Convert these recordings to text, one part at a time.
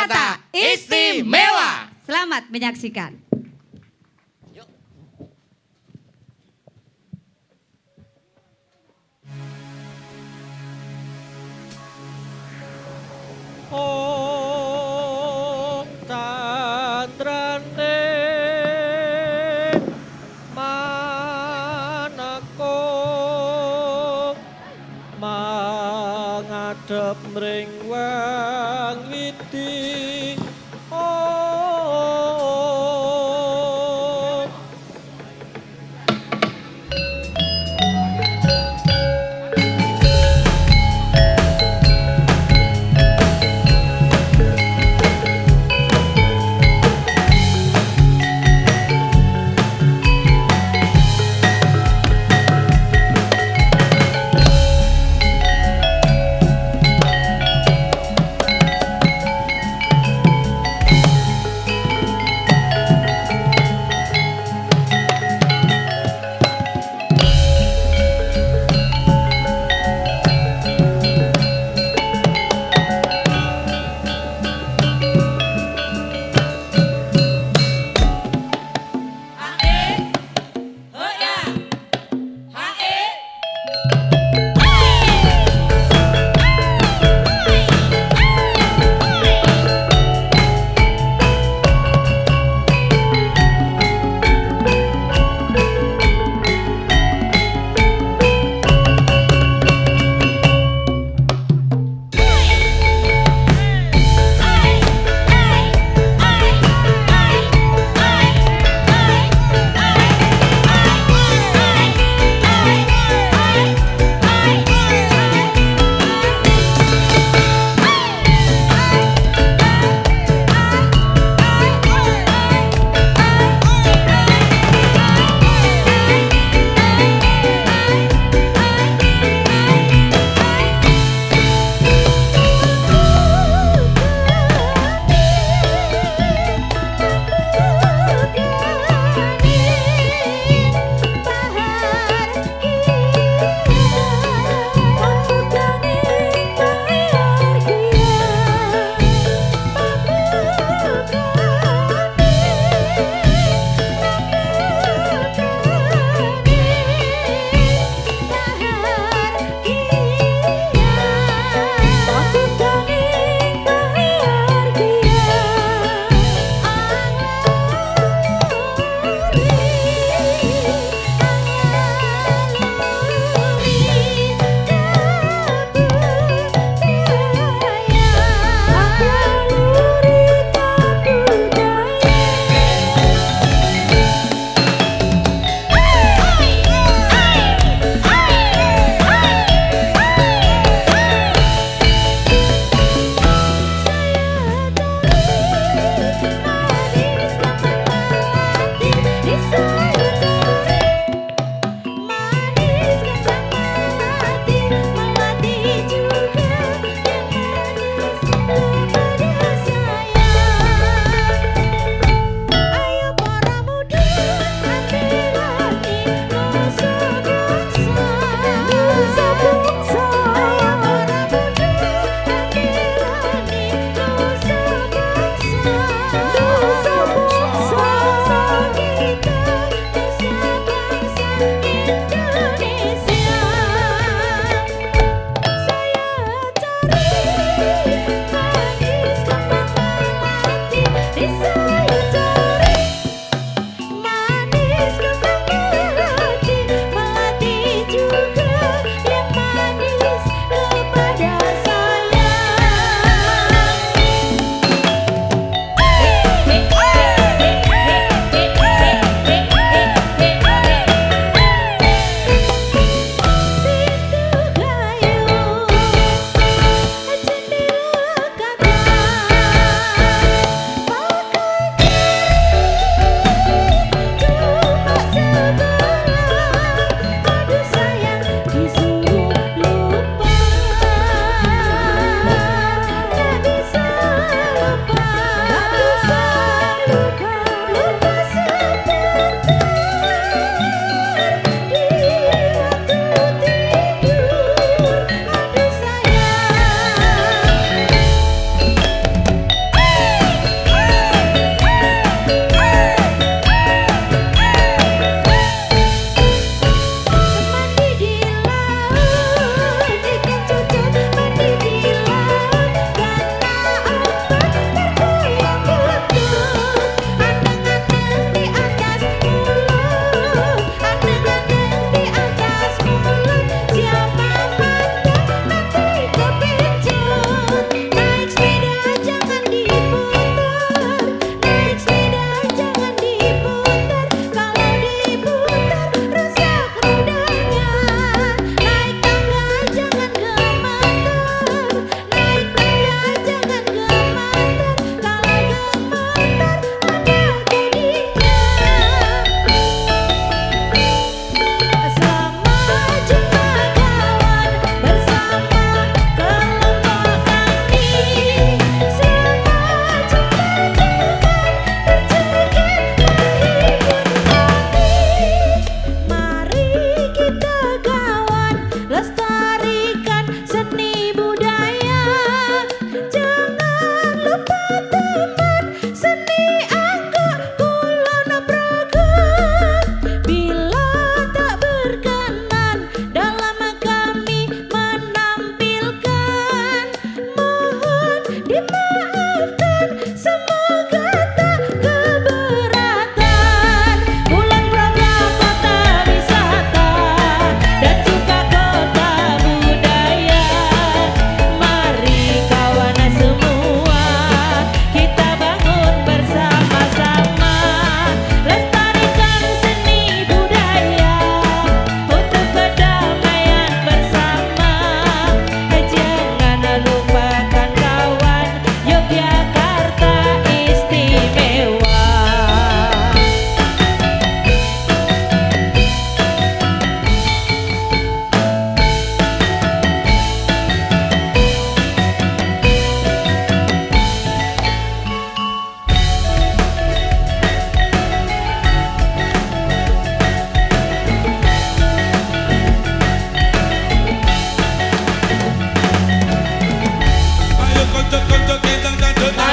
Kota Istimewa. Selamat menyaksikan. Om tandrane manako mangadep mring wangiti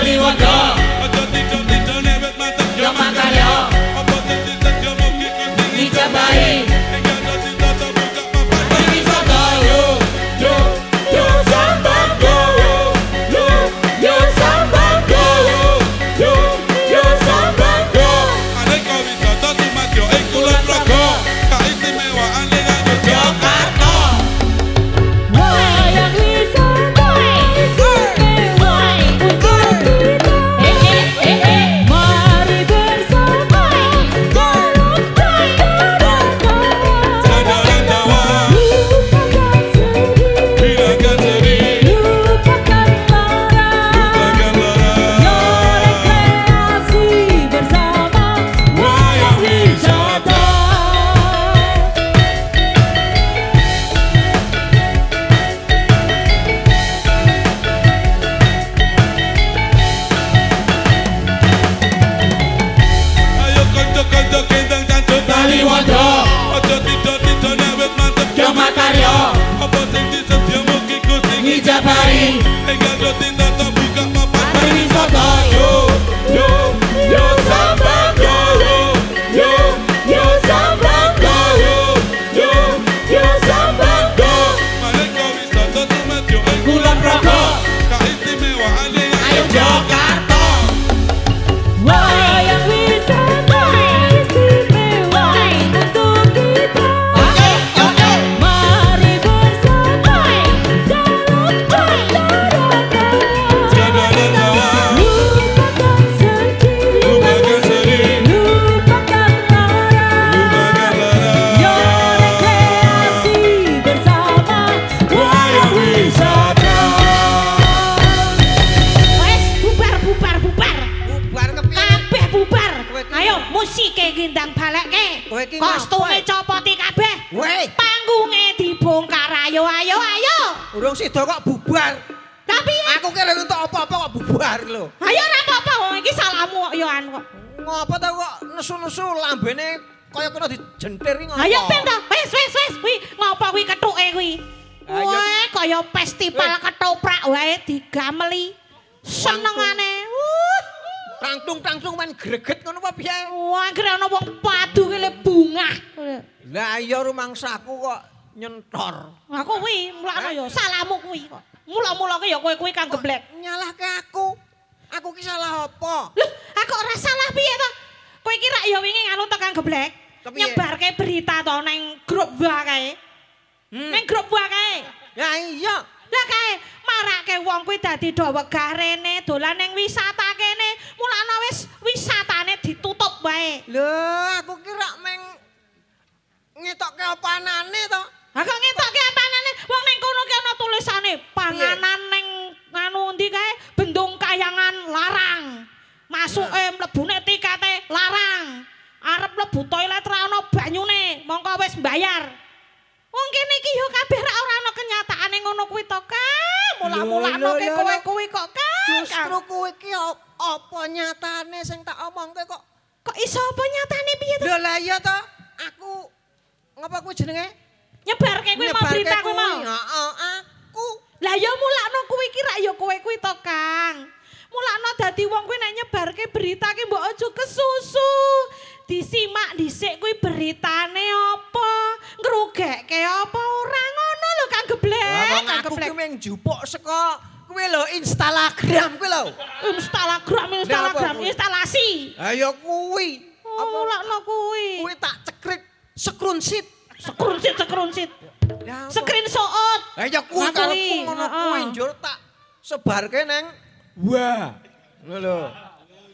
tali wondo. Ojo tidur-tidur newet mantep Yo makarya. Apa titik yo mugi Gusti Dijabahi. Enggal dadi tata buka papan Pariwisata. Yo sambang yo. Yo sambang yo. Yo sambang yo. Aneka wisata tumadya ing Kulon Progo Kaistimewaan Lingga Yogyakarta Wayang wisata istimewa untuk kita. Mari bersama dalam Sandaran Jawa lupakan sedih, Hilangkan sedih lupakan lara. Lupakan lara Yo rekreasi bersama wayang wisata. Ayo konco-konco gendang cancut Tali wondo. Ojo tidur-tidur newet mantep Yo makarya. Apa sing disedia mugi Gusti Dijabahi. Enggal dadi tata buka papan Pariwisata. Yo sambang yo. Yo sambang yo. Yo sambang yo. Aneka wisata tumadya ing Kulon Progo Kaistimewaan Lingga Yogyakarta. Wayang wisata istimewa untuk kita. Mari bersama dalam Sandaran Jawa lupakan sedih, Lupakan sedih lupakan lara. Lupakan lara Yo rekreasi bersama wayang wisata. Wes bubar. Bubar kepiye? Kabeh bubar. Kowe iki- Ayo musike gendang balekke. Kowe iki Kostume ngapa? copoti kabeh. Weh, Panggunge dibongkar. Ayo. urung sida kok bubar. Tapi Aku kira entuk apa-apa kok bubar lho. ayo ora apa-apa wong iki salahmu kok yo anu kok. Ngopo ta kok nesu-nesu lambene kaya kena dijentir iki ngopo? Ayo ben to. Wes kuwi ngopo kuwi kethuke kuwi. Ayo. Wah, kaya festival ketoprak wae digameli. Senengane. Tangtung-tangtung men greget ngono apa piye? Wah, kira ana wong padu ki le bungah. Lah iya rumangsaku kok nyentor. Aku kuwi mulane ya salahmu kuwi kok. Mula-mula ki ya kowe kuwi kang geblek. Nyalahke aku. Aku ki salah apa? Loh, aku ora salah piye to? Kowe iki rak ya wingi nganu tekan geblek. Kepiye? Nyebarke berita to nang grup wa kae. Nang grup wa kae. Ya iya. Lah kae marake wong kuwi dadi do wegah rene dolan ning wisata kene. Mulane wis wisatane ditutup wae. Lho, aku kira meng ngetokke opanane to. Aku ngetokke apanane wong ning kono ki ana tulisane panganan ning anu ndi kae Bendung Kayangan larang. Masuke mlebune tikete larang. Arep mlebu toilet ra ana banyune, mongko wis mbayar. Wong kene iki yo kabeh ra ora ana kenyataane ngono kuwi to, Kang. Mula-mulane Lho, ki lho, kowe lho. kuwi kok, Kang. Justru kowe iki apa nyatane sing tak omongke kok. Kok iso apa nyatane piye to? Lho lah iya to. Aku ngapa kuwi jenenge? Nyebarke kuwi mau Nyebarke berita kuwi mau. Heeh, aku. Lah ya mulakno kuwi ki rak ya kowe kuwi to, Kang. Mulakno dadi wong kuwi nek nyebarke berita ki mbok aja kesusu. Disimak dhisik kuwi beritane apa, ngrugekke apa ora ngono lho Kang Geblek. Wong Kang aku Geblek. ki meng jupuk saka kuwi lho Instagram kuwi lho. Instagram, apa? instalasi. Ayo kuwi. Oh, mulakno kuwi. Kuwi tak cekrik screenshot. Sekrunsit. Lah, apa? Screenshot. Ayo kuwi Nah, karepku kuwi, ngono heeh. kuwi njur tak sebarke neng wah. Ngono lho.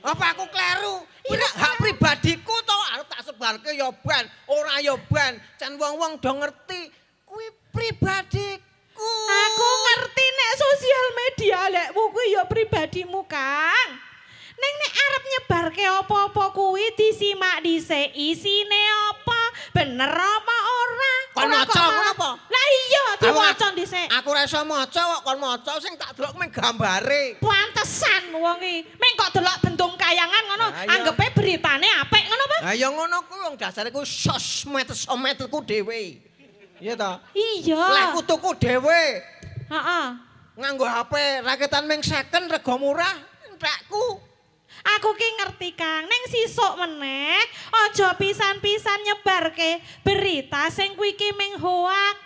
Apa aku kleru? Kuwi nek hak pribadiku to arep tak sebarke ya ban, ora ya ban. Jan wong-wong do ngerti kuwi pribadiku. Aku ngerti nek sosial media lekmu kuwi ya pribadimu, Kang. Ning nek arep nyebarke apa-apa kuwi disimak dhisik isine apa, bener apa ora. Kon Ora maca kok ngono malah- apa? Lah iya diwaca dhisik. Aku ora iso maca kok kon maca sing tak delok meng gambare. Pantesan wong iki. Meng kok delok Bendung Kayangan ngono, Lah iya. anggepe beritane apik ngono apa? Lah ya ngono kuwi wong dasare kuwi sosmed-sometku dhewe. Iya ta? Iya. Lek tuku dhewe Heeh. nganggo HP raketan ming second rega murah kethekku. Aku ki ngerti Kang, ning sisuk meneh aja pisan-pisan nyebarke berita sing kuwi ki ming hoak.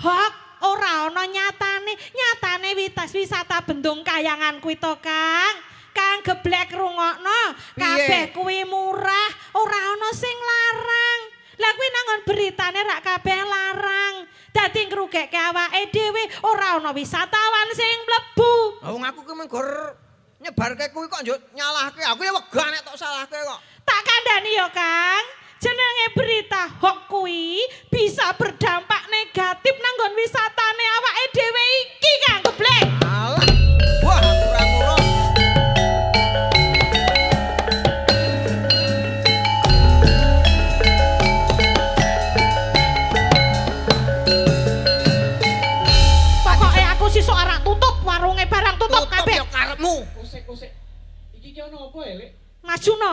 Hok ora ana nyatane, nyatane wisata Bendung Kayangan kuwi to Kang. Kang geblek rungokno, kabeh kuwi murah, ora ana sing larang. Lah kuwi nangon beritane rak kabeh larang. Dadi ngrugekke awake dhewe, ora ana wisatawan sing mlebu. Wong aku ki mung gor nyebarke kuwi kok njuk nyalahke. Aku ya wegah nek tok salahke kok. Tak kandhani ya Kang, jenenge berita hoax kuwi bisa berdampak negatif nanggon wisatane awake dhewe iki Kang geblek. Alah. Wah, kurang urus. Pokoke aku sesuk arek tutup warunge barang tutup kabeh. Ya karepmu. Kusik. Iki ki ono apa ya, Lek? Mas Juno.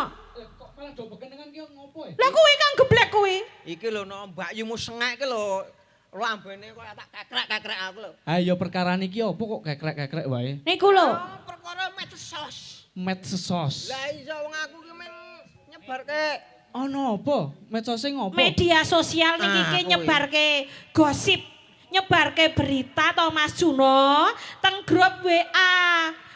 Kok malah do bekenengan ki ngopo ya? Lah kuwi Kang geblek kuwi. Iki lho no Mbak Yumu sengek ki lho. Lambene kok tak kekrek-kekrek aku lho. Ayo perkara niki apa kok kekrek-kekrek wae? Niku lho. Oh, perkara medsos. Medsos. Lah iya wong aku ki men nyebarke Ono apa? Medsose ngopo? Media sosial niki ki kuwi. nyebarke gosip, nyebarke berita to Mas Juno teng grup WA.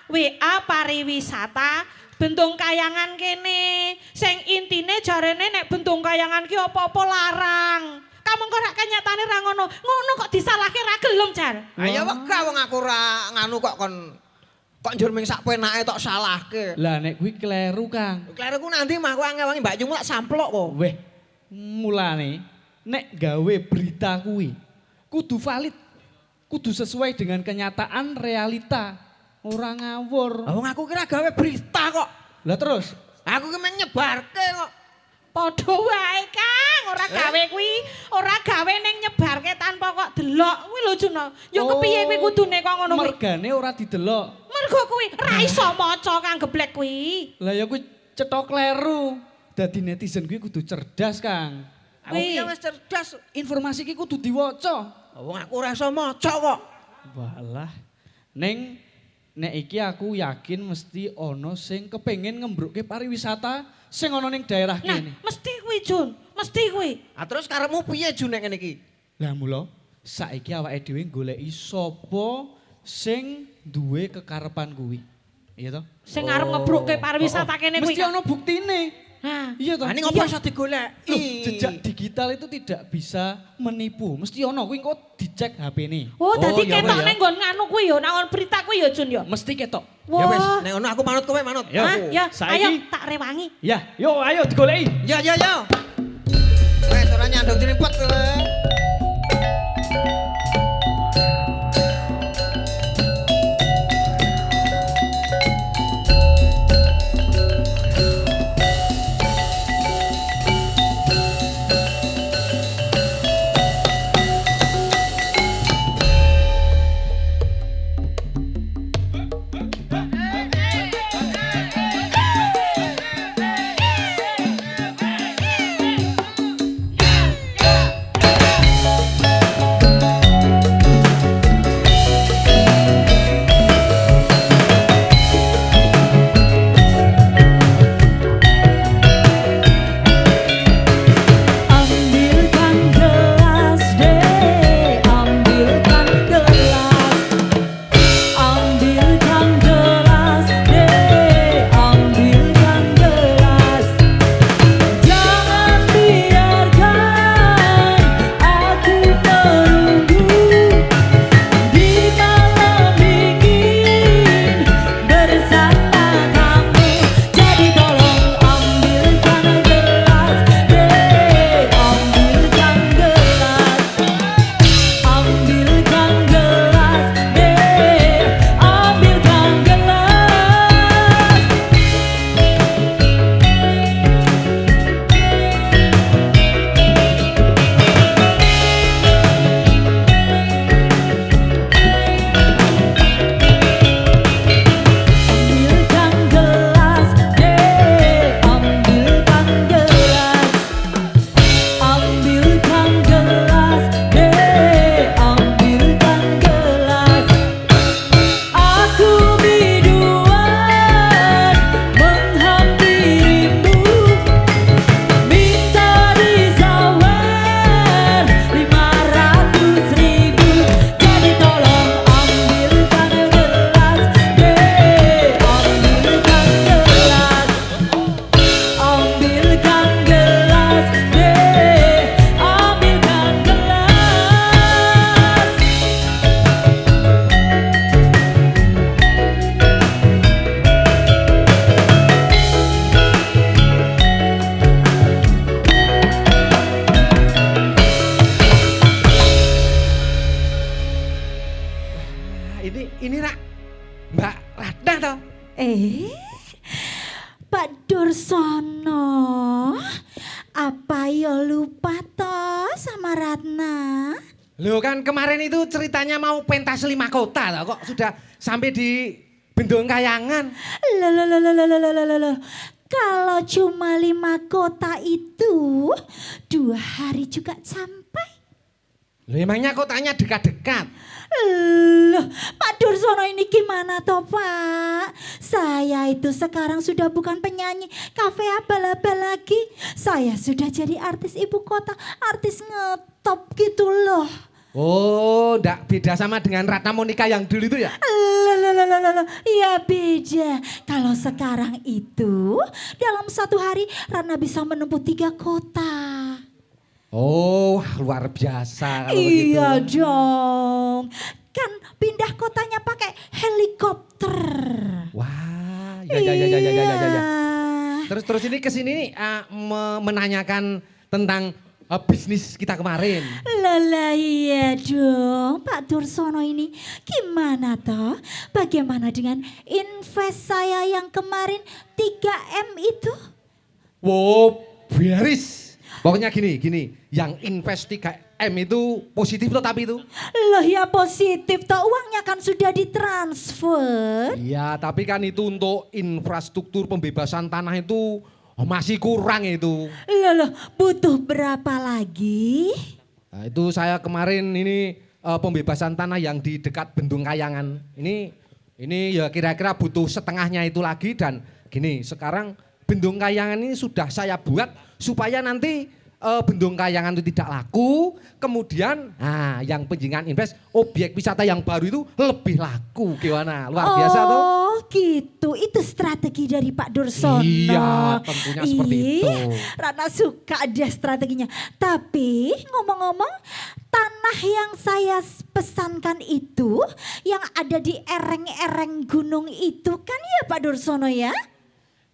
WA pariwisata Bendung Kayangan kene. Sing intine jarene nek Bendung Kayangan ki apa-apa larang. Kamu kok rak kenyataane ra ngono. Ngono kok disalahke ra gelem jar. ayo wegah wong aku ora nganu kok kok njur ming sak penake tok salahke. Lah nek kuwi kleru, Kang. Klereku nanti mah aku wangi Mbak Yumu tak samplok kok. Weh, mulane nek gawe berita kuwi kudu valid. Kudu sesuai dengan kenyataan realita. Ora ngawur. Wong aku kira gawe berita kok. Lah terus, Aku ki men nyebarke kok. Padha wae Kang, ora gawe kuwi, ora gawe ning nyebarke tanpa kok delok. Kuwi lho Juno. Ya kepiye kuwi kudune kok ngono kuwi. mergane ora didelok. Mergo kuwi ra iso maca Kang geblek kuwi. Lah ya kuwi cetok kleru. Dadi netizen kuwi kudu cerdas, Kang. Aku ki wis cerdas. Informasi ki kudu diwaca. Wong aku ora iso maca kok. Walah. Nek iki aku yakin mesti ono sing kepengin ngembrukke pariwisata sing ono ning daerah Nah, kene. mesti kuwi Jun, mesti kuwi. Ah terus karepmu piye Jun nek ngene iki? Lah mula saiki awake dhewe goleki sapa sing duwe kekarepan kuwi. Iya toh? Sing arep ngebrukke pariwisata kene kuwi. Mesti ono buktine. Nah, Iya toh? Ah ning opo iso digoleki? Loh, jejak digital itu tidak bisa menipu. Mesti ono kuwi engko dicek HP-ne. oh dadi ya ketok weh, ya. ning nggon nganu kuwi ya, nang berita kuwi ya Jun ya. Mesti ketok. Ya wis, Wah. nek ngono aku manut kowe manut. Ya. Ah, ya, Saiki- ayo tak rewangi. Ya, yo ayo digoleki. Ya. Wes ora nyandung diripet kowe. Mbak Ratna toh? Pak Dursono, apa yo lupa toh sama Ratna? Loh kan kemarin itu ceritanya mau pentas 5 kota toh, kok sudah sampai di Bendung Kayangan. Loh. Kalau cuma 5 kota itu 2 hari juga sampai. Loh emangnya kotanya dekat-dekat? Loh, Pak Dursono ini gimana toh Pak? Saya itu sekarang sudah bukan penyanyi kafe abal-abal lagi. Saya sudah jadi artis ibu kota, artis ngetop gitu loh. Oh, ndak beda sama dengan Ratna Monika yang dulu itu ya? Loh, ya beda. Kalau sekarang itu dalam 1 hari Ratna bisa menempuh 3 kota. Oh, luar biasa kalau Iya begitu. dong. Kan pindah kotanya pakai helikopter. Wah, ya. Iya. Terus ini kesini nih menanyakan tentang bisnis kita kemarin. Lala iya dong, Pak Dursono ini gimana toh? Bagaimana dengan invest saya yang kemarin 3M itu? Wow, beres. Pokoknya gini, yang invest 3M itu positif loh tapi itu. Loh ya positif toh, uangnya kan sudah ditransfer. Iya, tapi kan itu untuk infrastruktur pembebasan tanah itu masih kurang itu. Loh, butuh berapa lagi? Nah, itu saya kemarin ini pembebasan tanah yang di dekat Bendung Kayangan. Ini ya kira-kira butuh setengahnya itu lagi dan gini, sekarang Bendung Kayangan ini sudah saya buat supaya nanti Bendung Kayangan itu tidak laku, kemudian yang penjingan invest objek wisata yang baru itu lebih laku. Gimana? Luar biasa tuh. Oh gitu, itu strategi dari Pak Dursono. Iya, tentunya seperti itu. Ratna suka dia strateginya. Tapi ngomong-ngomong, tanah yang saya pesankan itu, yang ada di ereng-ereng gunung itu kan ya Pak Dursono ya?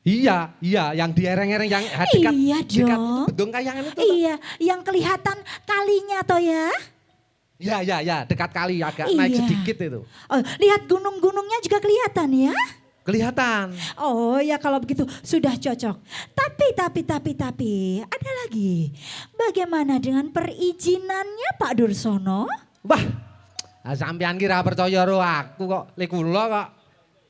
Iya, yang di ereng-ereng yang dekat, Iya dekat dong. Bendung Kayangan itu. Iya, yang kelihatan kalinya toh ya? Ya, dekat kali agak naik Iya. sedikit itu. Oh, lihat gunung-gunungnya juga kelihatan ya? Kelihatan. Oh ya kalau begitu sudah cocok. Tapi ada lagi. Bagaimana dengan perizinannya Pak Dursono? Wah, sampean kira percaya ro aku kok, lek kula kok.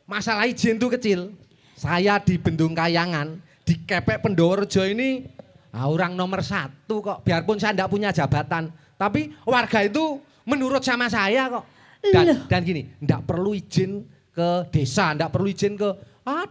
Masalah izin tuh kecil. Saya di Bendung Kayangan, di Kepek Pendoworejo ini orang nomor 1 kok. Biarpun saya enggak punya jabatan, tapi warga itu menurut sama saya kok. Dan gini, enggak perlu izin ke desa, enggak perlu izin ke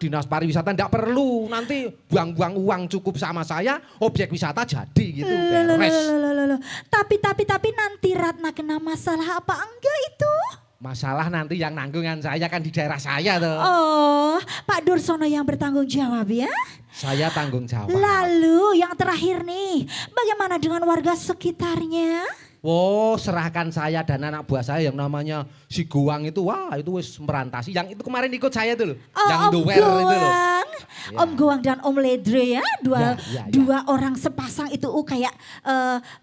dinas pariwisata, enggak perlu. Nanti buang-buang uang cukup sama saya, objek wisata jadi gitu. Beres. Loh. Tapi nanti Ratna kena masalah apa enggak itu? Masalah nanti yang nanggungan saya kan di daerah saya tuh. Oh, Pak Dursono yang bertanggung jawab ya? Saya tanggung jawab. Lalu yang terakhir nih, bagaimana dengan warga sekitarnya? Oh, serahkan saya dan anak buah saya yang namanya si Goang itu. Wah, itu wis merantasi. Yang itu kemarin ikut saya tuh loh. Oh, yang Om doer itu loh. Goang. Ya. Om Goang dan Om Ledre ya, Ya. dua orang sepasang itu kayak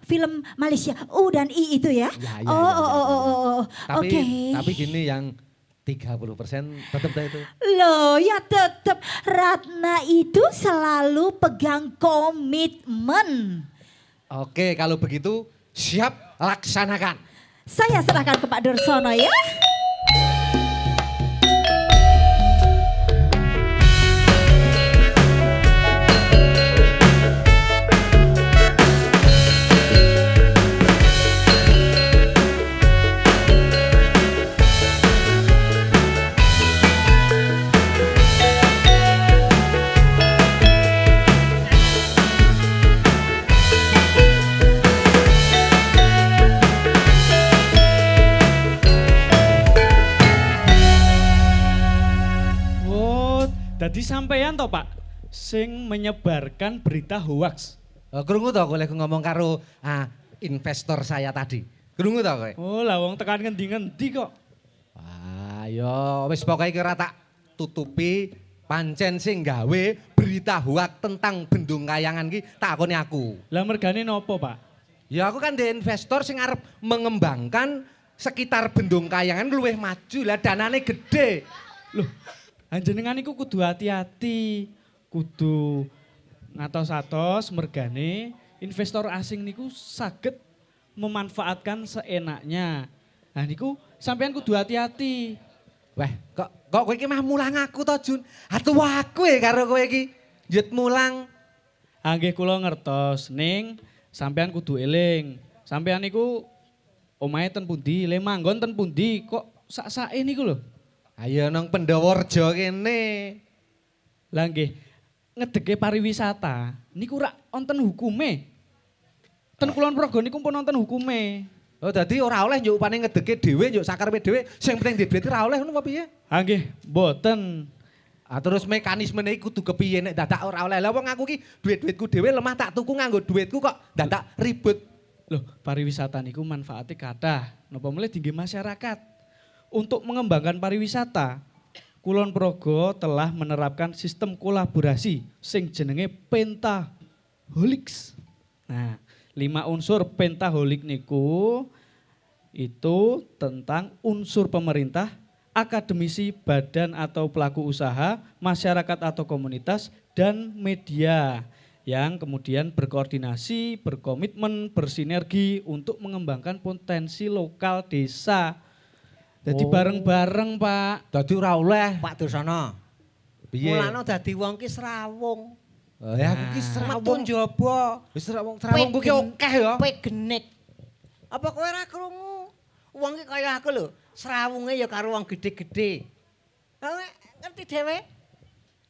film Malaysia U dan I itu ya. Ya. Oh. Oke. Tapi gini yang 30% tetap itu. Loh ya tetap Ratna itu selalu pegang komitmen. Oke, kalau begitu siap laksanakan. Saya serahkan ke Pak Dursono ya. Dadi sampeyan toh Pak sing menyebarkan berita hoax. Krungu to kowe ngomong karo investor saya tadi. Krungu to kowe? Oh, lah wong tekan ngendi-ngendi kok. Ayo wis pokoke kira tak tutupi pancen sing gawe berita hoax tentang Bendung Kayangan ki takoni aku. Lah mergane nopo, Pak? Ya aku kan de investor sing arep mengembangkan sekitar Bendung Kayangan luwih maju lah danane gede. Loh, panjenengan iku kudu hati-hati. Kudu ngatos-atos mergane investor asing niku saged memanfaatkan seenaknya. Nah niku sampean kudu hati-hati. Weh, kok kowe iki mah mulang aku to, Jun? Atuh aku karo kowe iki. Njut mulang. Nggih kula ngertos, ning sampean kudu eling. Sampean niku omahe ten pundi, le manggon ten pundi kok sak-sake niku lho. Ayo nang Pendawarja kene. Lah nggih, ngedege pariwisata niku rak wonten hukume. Ten Kulon Progo niku pun wonten hukume. Oh dadi ora oleh njuk upane ngedeke dhewe, njuk sakarepe dhewe, sing penting duit ora oleh ngono apa piye? Nggih, mboten. Ah terus mekanismene iki kudu kepiye nek dadak ora oleh. Lah wong aku ki duit-duitku dhewe lemah tak tuku nganggo duitku kok dadak ribet. Loh, pariwisata niku manfaatnya kathah. Napa mulai tinggi masyarakat. Untuk mengembangkan pariwisata, Kulon Progo telah menerapkan sistem kolaborasi sing jenenge Pentaholics. Nah, 5 unsur Pentaholik niku itu tentang unsur pemerintah, akademisi, badan atau pelaku usaha, masyarakat atau komunitas, dan media yang kemudian berkoordinasi, berkomitmen, bersinergi untuk mengembangkan potensi lokal desa. Jadi bareng-bareng Pak. Dadi ora oleh. Pak Dursana. Piye? Mulane dadi wong ki srawung. Ya aku ki Metu serawung. njaba. Wis serawung ku ki akeh ya. Kowe genik. Apa kowe ora krungu? Wong ki kaya aku lho, srawunge ya karo wong gedhe-gedhe. Kowe ngerti dhewe?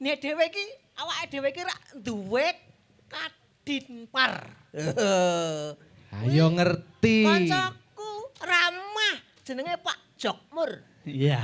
Nek dhewe ki awake dhewe ki rak duwe kadinpar. Ayo ngerti. Kancaku ramah jenenge Pak Jokmur. Iya.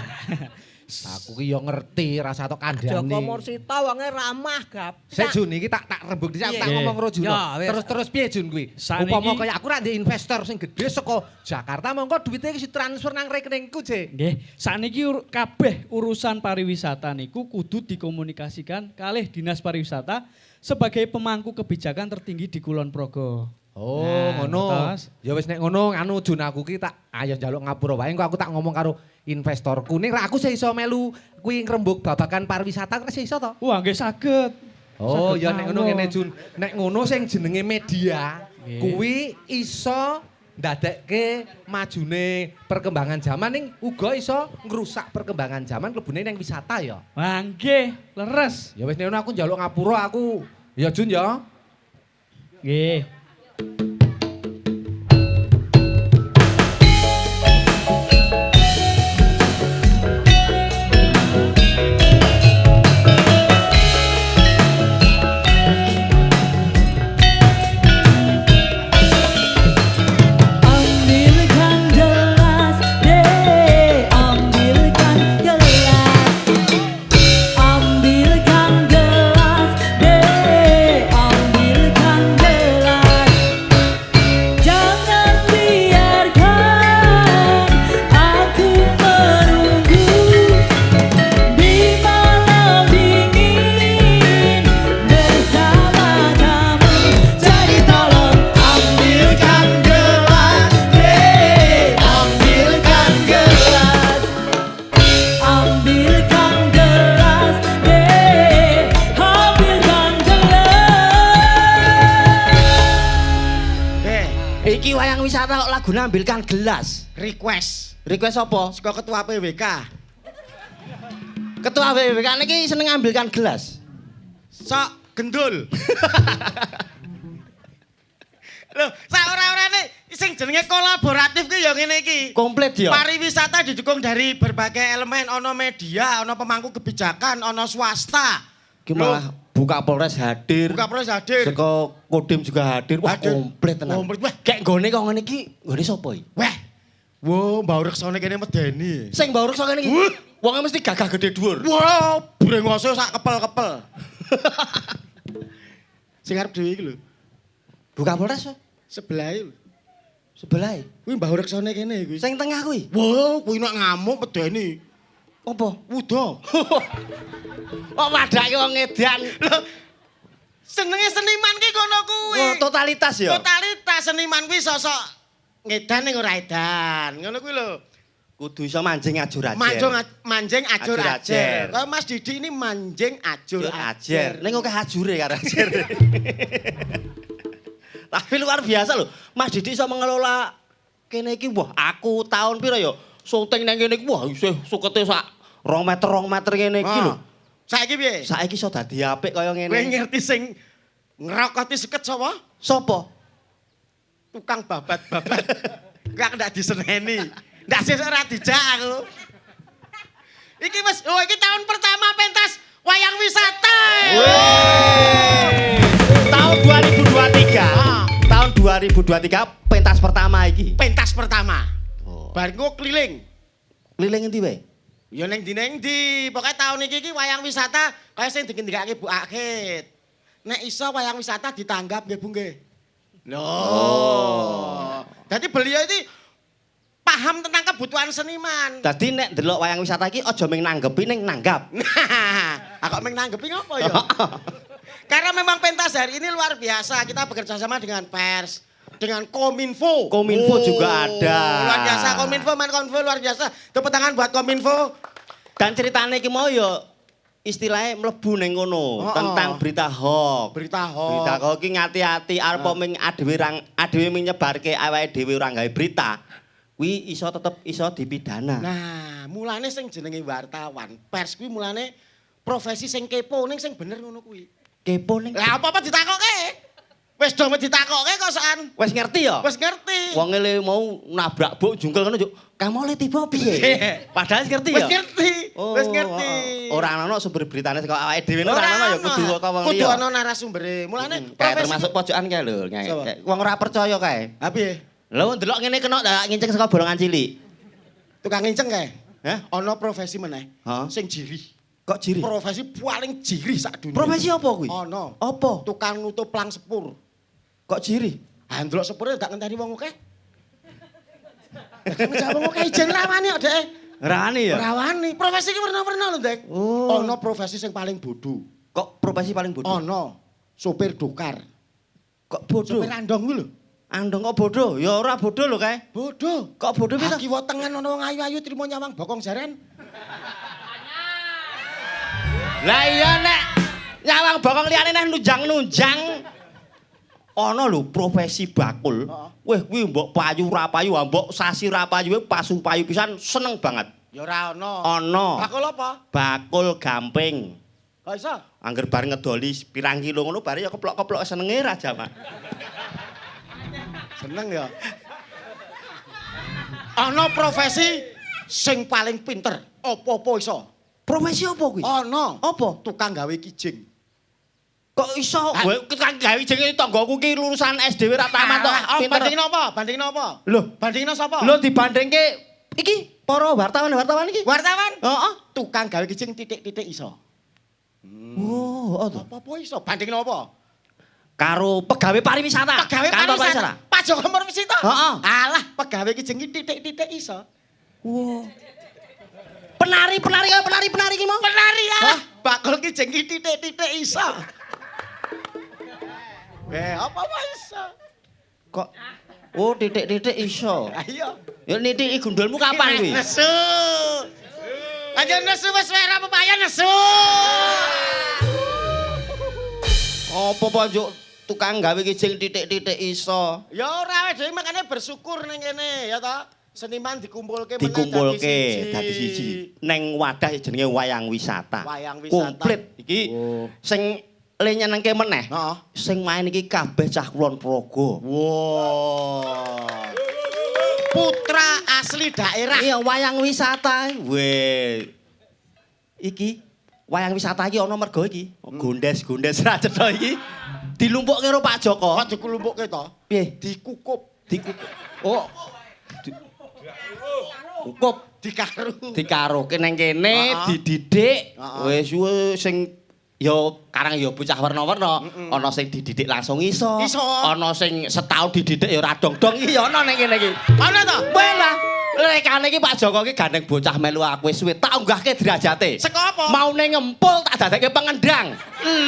Aku ki yo ngerti rasa tok kandhane. Joko Mursita wonge ramah Sik gap. Jun iki tak rembug dhisik aku tak Iya. ngomong karo Jun. Ya, wis. Terus piye Jun kuwi? Sakniki- Upama kaya aku ra ndek investor sing gedhe saka Jakarta mongko duwite iki transfer nang rekeningku, Jek. Nggih, sakniki kabeh urusan pariwisata niku kudu dikomunikasikan kalih Dinas Pariwisata sebagai pemangku kebijakan tertinggi di Kulon Progo. Oh, Nah, ngono. terus? Ya wis nek ngono anu Jun aku ki tak ayo njaluk ngapura wae engko aku tak ngomong karo investorku. Ning ra aku sih iso melu kuwi ngrembug babagan pariwisata kok sih iso to? Wah, nggih saged. Oh, Saged ya nek ngono mawon. ngene Jun. Nek ngono sing jenenge media Nggih. kuwi iso ndadekke majune perkembangan zaman ning uga iso ngrusak perkembangan zaman klebune ning wisata ya. Wah, nggih, leres. Ya wis nek ngono aku njaluk ngapura aku. Ya Jun ya. Nggih. Ambilkan gelas, deh, ambilkan gelas. Ambilkan gelas, deh, ambilkan gelas. Jangan biarkan aku menunggu di malam dingin bersama kamu. Jadi tolong ambilkan gelas, deh, ambilkan gelas. Ambilkan gelas, deh, ambilkan gelas. Iki wayang wisata kok lagune ambilkan gelas. Request Request apa? saka ketua PWK. Ketua BWK niki seneng ambilkan gelas. Sok gendul. Loh, sak ora-orane sing jenenge kolaboratif ki ya ngene iki. Komplit ya. Pariwisata didukung dari berbagai elemen, ono media, ono pemangku kebijakan, ono swasta. Ki malah buka Polres hadir. Buka Polres hadir. Saka Kodim juga hadir. Wah, Hadir. komplit tenan. Komplit. Wah. Kayak nggone kok ngene iki, nggone sapa iki? Weh. Wo, Mbak Reksone kene medeni. Sing baru sok ngene iki. Wuh. Wonge mesti gagah gede dhuwur. Wow, brengose sak kepel-kepel. Sing arep dhewe iki lho. Buka Polres weh. Sebelah iki lho. Sebelah. Kuwi Mbak Reksone kene kuwi. Sing tengah kuwi. Wow, kuwi nek ngamuk medeni. Apa? Wudo. Oh, wadake wong edan. Lho, senenge seniman ki kono kuwi. Oh, totalitas ya. Totalitas seniman kuwi sosok ngedan ning ora edan. Ngono kuwi lho. Kudu iso manjing ajur-ajer. Manjing ajur-ajer. Ajur-ajer. Kalau Mas Didi ini manjing ajur-ajer. Ning oke ajure karo ajer. Tapi luar biasa loh. Mas Didi iso mengelola kene iki wah aku tahun piro ya syuting nang kene iki wah isih sukete sak 2 meter kene iki lho. Saiki piye? Saiki iso dadi apik kaya ngene. Kowe ngerti sing ngrokoti seket sapa? Sopo? Tukang babat-babat. Gak ndak diseneni. Ndak sesuk ora dijak aku. Iki wis, iki tahun pertama pentas wayang wisata. Tahun 2023. Tahun 2023 pentas pertama iki. Pentas pertama. Oh. Bar engko keliling. Keliling endi wae? Ya ning ndi, pokoke tahun iki wayang wisata kaya sing digendikake Bu Akid. Nek iso wayang wisata ditanggap nggih Bu nggih. Loh. Jadi beliau ini paham tentang kebutuhan seniman. Dadi nek ndelok wayang wisata iki aja mung nanggepi ning nanggap. Nah, kok meng nanggepi ngopo ya? Karena memang pentas hari ini luar biasa. Kita bekerja sama dengan pers, dengan Kominfo. Kominfo juga ada. Luar biasa Kominfo, Menkonfo luar biasa. Tepuk tangan buat Kominfo. Dan ceritane iki mau ya istilahnya mlebu ning ngono tentang berita hoax. Berita hoax. Berita hoax iki ngati-ati arep ming adewe ming nyebarke awake dhewe ora gawe berita. Kuwi iso tetep iso dipidana. Nah, mulane sing jenenge wartawan, pers kuwi mulane profesi sing kepo ning sing bener ngono kuwi. Kepo ning. Lah apa-apa ditakoke? Wis do ditakoke kok sokan. Wis ngerti ya? Wis ngerti. Wong ele mau nabrak buk jungkel ngono juk. Kamu le tiba piye? Padahal ngerti ya? Wis ngerti. Wis ngerti. Ora ana sumber beritane saka awake dhewe ora ana ya kudu saka wong Kudu liya. ana narasumbere. Mulane Kayak termasuk pojokan kae lho, kayak wong ora percaya kae. Ha piye? Lho ndelok ngene kena ndak nginceng saka bolongan cilik. Tukang nginceng kae. Hah? Ana profesi meneh Hah? sing jiri. Kok jiri? Profesi paling jiri sak dunia. Profesi apa kuwi? Ana. Apa? Tukang nutup plang sepur. Kok jiri? Ah ndelok sepure gak ngenteni wong akeh. Menjawab wong akeh ijen rawani kok, Dek. Rawani ya? Rawani. Profesi iki werna-werna lho, Dek. Oh. Ana profesi sing paling bodoh. Kok profesi paling bodoh? Ana sopir dokar. Kok bodoh? Sopir andong kuwi lho. Andong kok bodoh? Ya ora bodoh lho kae. Bodoh. Kok bodoh bisa? Kiwa tengen ana wong ayu-ayu trimo nyawang bokong jaren. Lah iya nek nyawang bokong liyane neh nunjang-nunjang. Ana lho profesi bakul. Weh kuwi mbok payu ra payu, mbok sasi ra payu pasu payu pisan seneng banget. Ya ora ana. Ana. Bakul apa? Bakul gamping. Kok iso? Angger bareng ngedoli pirang kilo ngono bare ya keplok-keplok senenge ra jamak. Seneng ya. Ana profesi sing paling pinter, apa-apa iso. Profesi apa kuwi? Ana. Apa? Tukang gawe kijing. Kok iso? Tukang gawe jenenge tanggoku ki lulusan SD ora tamat kok. Pinter. Bandingno apa? Bandingno apa? Lho, Bandingno sapa? lho dibandingke iki para wartawan iki. Wartawan? Heeh. Tukang gawe kijing titik-titik iso. Oh, Apa-apa iso. Bandingno apa? karo pegawai pariwisata. Pegawai Kantor pariwisata. Pak Joko Pariwisata. Heeh. Alah, pegawai kijing iki titik-titik iso. Wow. Penari ki mau? Penari ya. Bakul kijing iki titik-titik iso. Apa-apa iso. Kok oh titik-titik iso. Ayo. Ya nitiki gundulmu kapan kuwi? Nesu. Aja nesu wis ora pepaya nesu. Apa panjuk tukang gawe kijing titik-titik iso? Ya ora wis dhewe makane bersyukur ning kene ya ta. Seniman dikumpulke meneh Dikumpulke dadi siji. Neng wadah jenenge wayang wisata. Wayang wisata. Komplit iki sing le nyenengke meneh. Heeh. Sing main iki kabeh cah kulon Progo. Wow. Putra asli daerah. Iya wayang wisata. Weh. Iki wayang wisata iki ana mergo iki. Gondes-gondes ra cetha iki. Dilumpukke karo Pak Joko. Kok dikulumpukke to? Piye? Dikukup, Oh. Kukup dikaru. dikaroke nang kene Heeh. dididik. Heeh. Wis suwe sing ya karang ya bocah warna-warna. Ana sing dididik langsung iso. Iso. Ana sing setahun dididik ya ora dong-dong iki ya ana ning kene iki. Ana to? Walah, rekane iki Pak Joko iki gandeng bocah melu aku wis suwe tak unggahke derajate. Seko apa? Maune ngempul tak dadekke pengendang.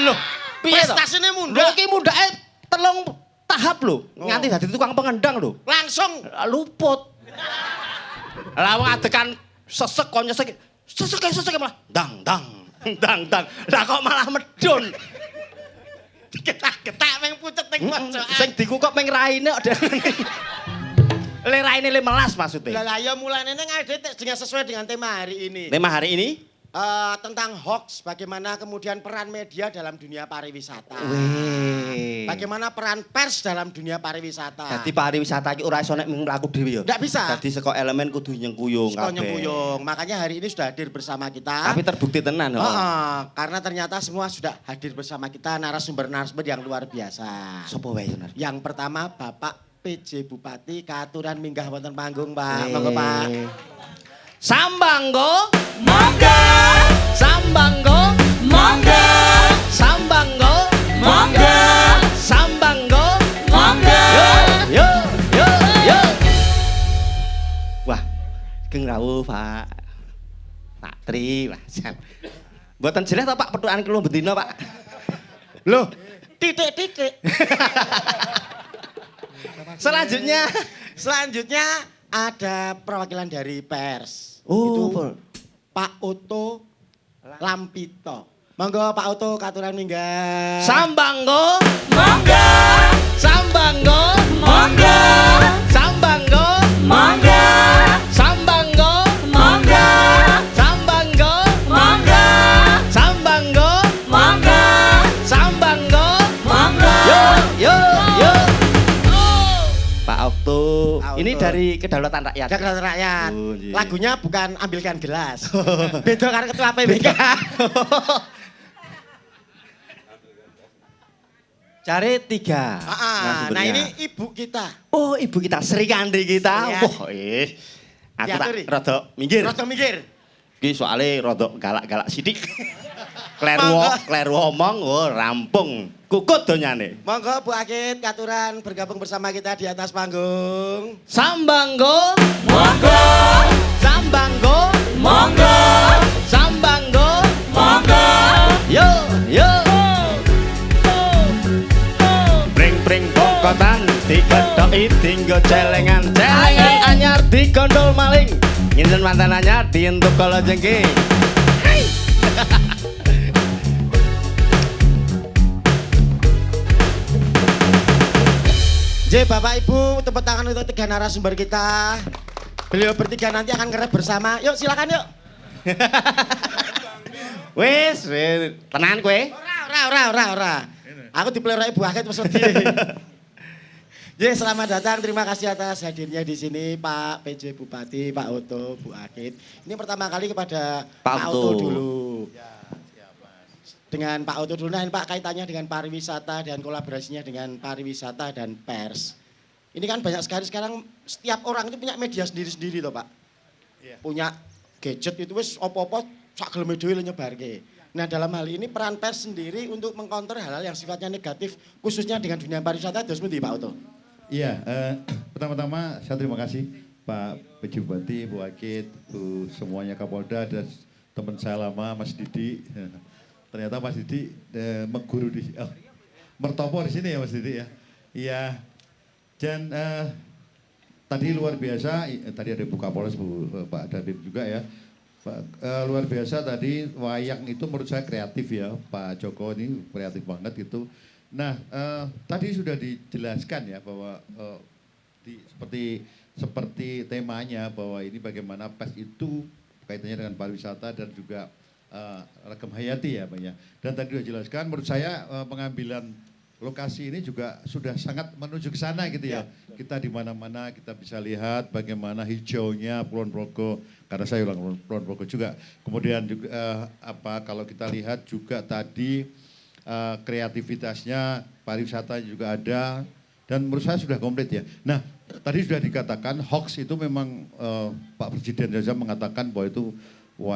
Loh, piye to? Prestasine Lho mundhak. iki mundhake 3 tahap lho. Nganti dadi tukang pengendang lho. Langsung Luput. Lah wong adekan sesek kon nyesek. Sesek malah dang. Lah kok malah medun. Ketak-ketak meng pucet ning pojokan. Sing dikukok meng raine kok. Le raine 15 maksudnya. Lah ya mulane ning ade dengan sesuai dengan tema hari ini. Tema hari ini Tentang hoax, bagaimana kemudian peran media dalam dunia pariwisata. weh. Bagaimana peran pers dalam dunia pariwisata. Dadi pariwisata iki ora iso nek mlaku dhewe ya. Nggak bisa. Dadi saka elemen kudu nyengkuyung Suka kabeh. nyengkuyung. Makanya hari ini sudah hadir bersama kita. Tapi terbukti tenan loh. Karena ternyata semua sudah hadir bersama kita narasumber-narasumber yang luar biasa. Sopo wae sebenarnya? Yang pertama Bapak PJ Bupati Katuran minggah wonten panggung, Pak. Monggo, Pak. Sambanggo, monggo. Sambanggo, monggo. Sambanggo, monggo. Sambanggo, monggo. Yo. Wah, geng rawuh, Pak. Pak Tri, Pak. Mboten jelas to, Pak, petukan kula betina, Pak. Loh, Titik-titik. Selanjutnya ada perwakilan dari pers. Oh, Itu Pak Oto Lampito. Monggo Pak Oto Katuran minggah. Sambanggo, monggo. Sambanggo, monggo. Sambanggo, monggo. Sambanggo, monggo. Sambanggo, monggo. Sambanggo, monggo. Sambanggo, monggo. Yo. Pak Okto, ini Okto. dari Kedaulatan Rakyat. Kedaulatan Rakyat. Oh, iya. Lagunya bukan ambilkan gelas. Beda karo ketua PBK. Cari 3. Nah ini ibu kita. Oh, ibu kita, Sri Kandi kita. Iya. Wah, aku tak Diaturi. rada minggir. Rada mikir. Iki soalé rada galak-galak sithik. Monggo. Kleru omong, rampung. Kukut donyane. Monggo Bu Akid Katuran bergabung bersama kita di atas panggung. Sambanggo, monggo. Sambanggo, monggo. Sambanggo, monggo. Yo. Pring bongkotan diketoki dinggo celengan anyar digondol maling nginten mantan anyar dientuk kala jengking. Bapak Ibu, tepuk tangan untuk 3 narasumber kita. Beliau bertiga nanti akan nge-rap bersama. Yuk silakan yuk. Wis, tenan kowe? Ora. Aku dipelihara Ibu Akid wis wedi. Selamat datang. Terima kasih atas hadirnya di sini Pak PJ Bupati, Pak Oto, Bu Akid. Ini pertama kali kepada Pak Oto dulu. Dengan Pak Oto dulu, nah Pak kaitannya dengan pariwisata dan kolaborasinya dengan pariwisata dan pers. Ini kan banyak sekali sekarang setiap orang itu punya media sendiri-sendiri toh Pak. Punya gadget itu wis opo-opo sak geleme dhewe nyebarke. Nah dalam hal ini peran pers sendiri untuk mengcounter hal-hal yang sifatnya negatif khususnya dengan dunia pariwisata terus seperti Pak Oto. Iya, pertama-tama saya terima kasih Pak PJ Bupati, Bu Akid, Bu semuanya Kapolda dan teman saya lama Mas Didi. Ternyata Mas Didi mengguru di mertopo di sini ya Mas Didi ya. Iya. Dan tadi luar biasa, tadi ada Bu Kapolres, Pak Dabib juga ya. Luar biasa tadi wayang itu menurut saya kreatif ya, Pak Joko ini kreatif banget gitu. Nah tadi sudah dijelaskan ya bahwa seperti temanya bahwa ini bagaimana pers itu kaitannya dengan pariwisata dan juga Ragam Hayati ya Pak ya. Dan tadi sudah jelaskan menurut saya pengambilan lokasi ini juga sudah sangat menuju ke sana gitu ya. Kita di mana-mana kita bisa lihat bagaimana hijaunya Kulon Progo, karena saya ulang Kulon Progo juga. Kemudian juga kalau kita lihat juga tadi kreativitasnya pariwisata juga ada dan menurut saya sudah komplit ya. Nah, tadi sudah dikatakan hoax itu memang Pak Presiden saja mengatakan bahwa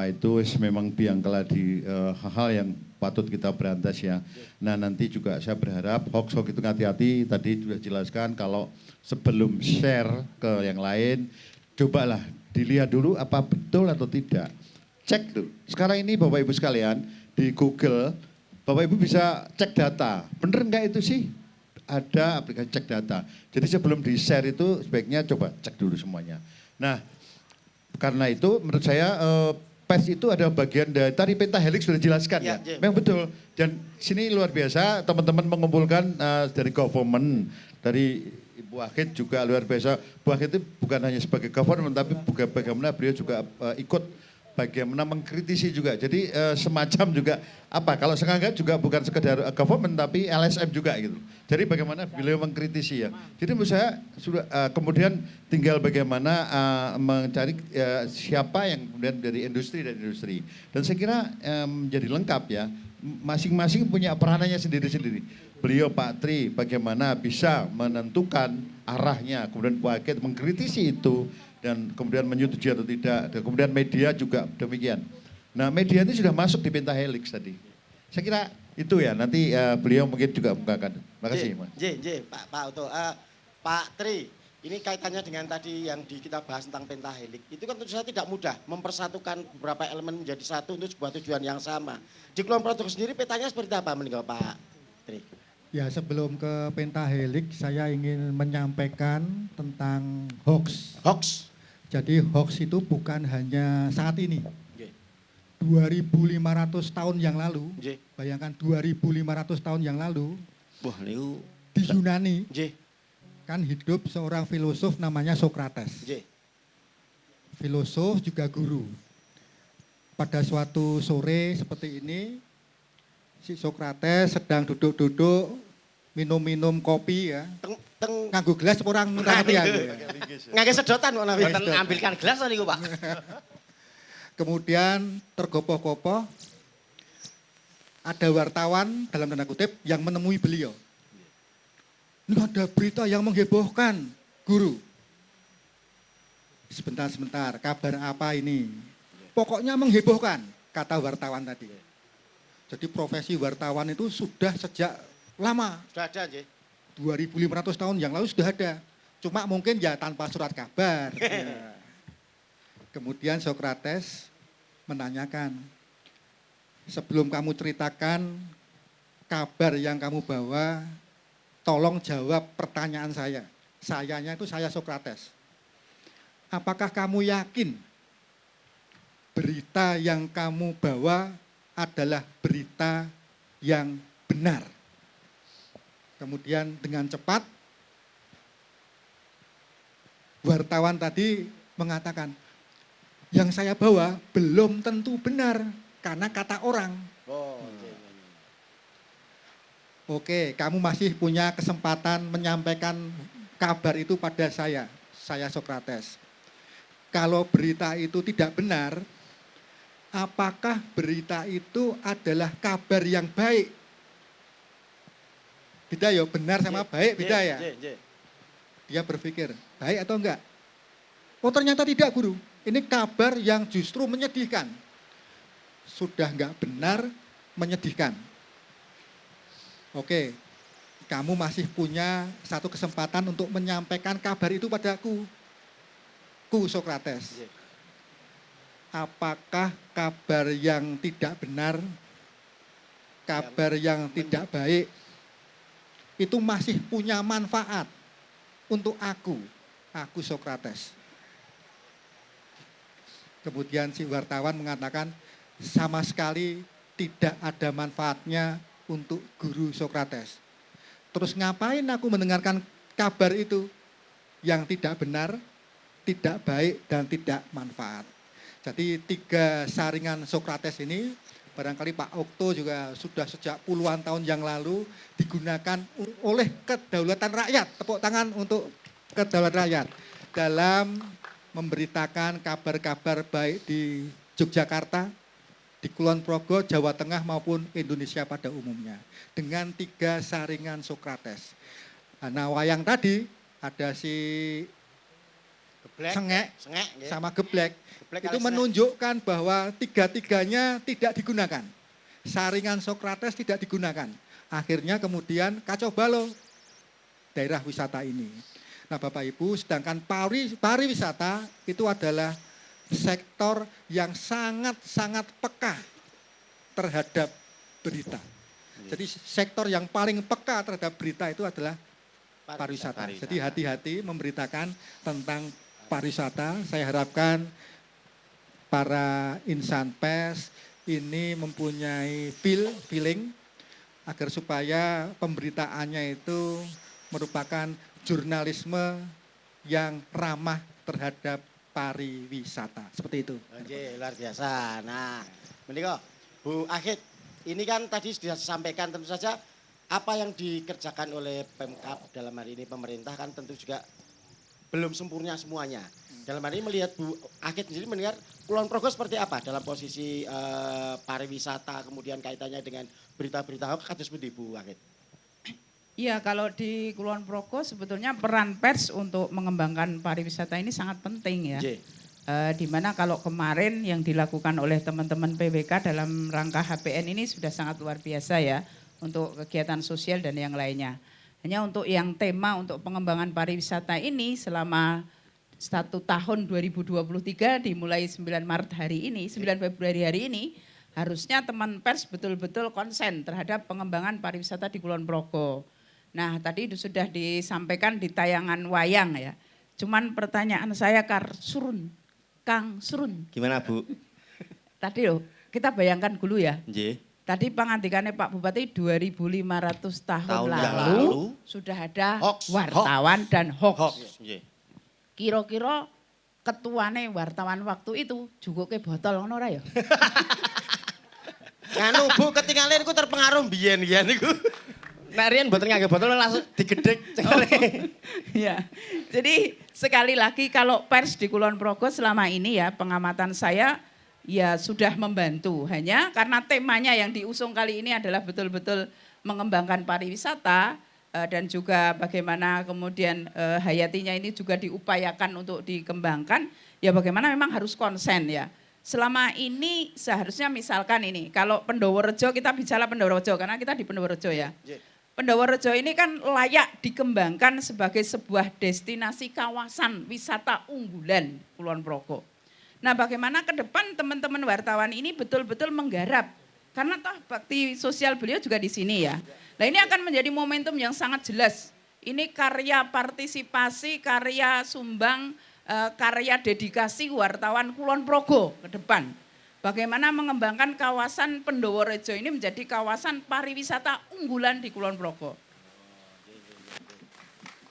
itu memang biangkala di hal-hal yang patut kita berantas ya. Nah nanti juga saya berharap hoax itu hati-hati, tadi sudah jelaskan kalau sebelum share ke yang lain, cobalah dilihat dulu apa betul atau tidak. Cek dulu. Sekarang ini Bapak Ibu sekalian di Google, Bapak Ibu bisa cek data. Bener enggak itu sih? Ada aplikasi cek data. Jadi sebelum di share itu sebaiknya coba cek dulu semuanya. Nah karena itu menurut saya PES itu ada bagian dari tadi pentahelix sudah dijelaskan Ya, ya. Jim. Memang betul. Dan sini luar biasa teman-teman mengumpulkan dari government, dari Ibu Akid juga luar biasa. Bu Akid itu bukan hanya sebagai government tapi juga bagaimana beliau juga ikut bagaimana mengkritisi juga. Jadi semacam juga apa kalau sekarang juga bukan sekedar government tapi LSM juga gitu. Jadi bagaimana beliau mengkritisi ya. Jadi menurut saya sudah kemudian tinggal bagaimana mencari siapa yang kemudian dari industri dan industri. Dan saya kira menjadi lengkap ya. Masing-masing punya peranannya sendiri-sendiri. Beliau Pak Tri bagaimana bisa menentukan arahnya, kemudian Pak Akid mengkritisi itu dan kemudian menyetujui atau tidak. Dan kemudian media juga demikian. Nah media ini sudah masuk di pentahelix tadi. Saya kira itu ya nanti beliau mungkin juga bukakan. Terima kasih Mas. Pak Oto. Pak Tri, ini kaitannya dengan tadi yang kita bahas tentang pentahelix. Itu kan tentu saja tidak mudah mempersatukan beberapa elemen menjadi satu untuk sebuah tujuan yang sama. Di kelompok itu sendiri petanya seperti apa meninggal Pak Tri? Ya sebelum ke pentahelix saya ingin menyampaikan tentang hoax. Hoax. Jadi hoax itu bukan hanya saat ini. 2.500 tahun yang lalu, bayangkan 2.500 tahun yang lalu, Wah, niku di Yunani Nggih. kan hidup seorang filosof namanya Sokrates. Nggih. Filosof juga guru. Pada suatu sore seperti ini, si Sokrates sedang duduk-duduk minum-minum kopi ya. Nganggo gelas orang ngerti ya. Ngangge sedotan kok nabi. mboten ambilkan gelas niku, Pak. Kemudian tergopoh-gopoh ada wartawan dalam tanda kutip yang menemui beliau. Ini ada berita yang menghebohkan, guru. Sebentar, kabar apa ini? Pokoknya menghebohkan, kata wartawan tadi. Jadi profesi wartawan itu sudah sejak lama. Sudah ada nggih. 2.500 tahun yang lalu sudah ada. Cuma mungkin ya tanpa surat kabar. Ya. Kemudian Sokrates menanyakan, sebelum kamu ceritakan kabar yang kamu bawa, tolong jawab pertanyaan saya. Sayanya itu saya Sokrates. Apakah kamu yakin berita yang kamu bawa adalah berita yang benar? Kemudian dengan cepat wartawan tadi mengatakan, yang saya bawa belum tentu benar karena kata orang. Oke, kamu masih punya kesempatan menyampaikan kabar itu pada saya Sokrates. Kalau berita itu tidak benar, apakah berita itu adalah kabar yang baik? Beda ya, benar sama baik beda ya. Dia berpikir, baik atau enggak? Oh ternyata tidak guru, ini kabar yang justru menyedihkan. Sudah enggak benar, menyedihkan. Oke, kamu masih punya satu kesempatan untuk menyampaikan kabar itu padaku. Sokrates. Apakah kabar yang tidak benar, kabar yang tidak baik, itu masih punya manfaat untuk aku Sokrates. Kemudian si wartawan mengatakan sama sekali tidak ada manfaatnya untuk guru Sokrates. Terus ngapain aku mendengarkan kabar itu yang tidak benar, tidak baik, dan tidak manfaat. Jadi 3 saringan Sokrates ini barangkali Pak Okto juga sudah sejak puluhan tahun yang lalu digunakan oleh kedaulatan rakyat. Tepuk tangan untuk kedaulatan rakyat dalam memberitakan kabar-kabar baik di Yogyakarta, di Kulon Progo, Jawa Tengah maupun Indonesia pada umumnya. Dengan 3 saringan Sokrates. Nah wayang tadi ada si Sengek sama Geblek. Itu menunjukkan bahwa 3-tiganya tidak digunakan. Saringan Sokrates tidak digunakan. Akhirnya kemudian kacau balau daerah wisata ini. Nah Bapak Ibu, sedangkan pariwisata itu adalah sektor yang sangat-sangat peka terhadap berita. Jadi sektor yang paling peka terhadap berita itu adalah pariwisata. Jadi hati-hati memberitakan tentang pariwisata. Saya harapkan para insan pers ini mempunyai feeling agar supaya pemberitaannya itu merupakan jurnalisme yang ramah terhadap pariwisata. Seperti itu. Oke, luar biasa. Nah, menika Bu Akid, ini kan tadi sudah disampaikan tentu saja apa yang dikerjakan oleh Pemkab dalam hari ini pemerintah kan tentu juga belum sempurna semuanya. Dalam hari ini melihat Bu Akid sendiri mendengar Kulon Progo seperti apa dalam posisi pariwisata kemudian kaitannya dengan berita-berita hoax kados pundi Bu Akid? Iya, kalau di Kulon Progo sebetulnya peran pers untuk mengembangkan pariwisata ini sangat penting ya. Di mana kalau kemarin yang dilakukan oleh teman-teman PWK dalam rangka HPN ini sudah sangat luar biasa ya untuk kegiatan sosial dan yang lainnya. Hanya untuk yang tema untuk pengembangan pariwisata ini selama 1 tahun 2023 dimulai 9 Maret hari ini, 9 Februari hari ini, harusnya teman pers betul-betul konsen terhadap pengembangan pariwisata di Kulon Progo. Nah, tadi sudah disampaikan di tayangan wayang ya. Cuman pertanyaan saya Kang Surun. Gimana Bu? Tadi loh, kita bayangkan dulu ya. Nggih. Tadi pangandikannya Pak Bupati 2.500 tahun yang lalu sudah ada wartawan dan hoax. Nggih. Kira-kira ketuane wartawan waktu itu juga ke botol ngono ora ya? Nganu Bu, ketinggalan iku terpengaruh biyen-biyen niku. Nek riyen mboten ngangge botol langsung digedhek. Ya. Jadi sekali lagi kalau pers di Kulon Progo selama ini ya pengamatan saya ya sudah membantu. Hanya karena temanya yang diusung kali ini adalah betul-betul mengembangkan pariwisata dan juga bagaimana kemudian hayatinya ini juga diupayakan untuk dikembangkan. Ya bagaimana memang harus konsen ya. Selama ini seharusnya misalkan ini kalau Pendoworejo kita bicara Pendoworejo karena kita di Pendoworejo ya. Pendoworejo ini kan layak dikembangkan sebagai sebuah destinasi kawasan wisata unggulan Kulon Progo. Nah bagaimana ke depan teman-teman wartawan ini betul-betul menggarap. Karena toh bakti sosial beliau juga di sini ya. Nah ini akan menjadi momentum yang sangat jelas. Ini karya partisipasi, karya sumbang, karya dedikasi wartawan Kulon Progo ke depan. Bagaimana mengembangkan kawasan Pendoworejo ini menjadi kawasan pariwisata unggulan di Kulon Progo.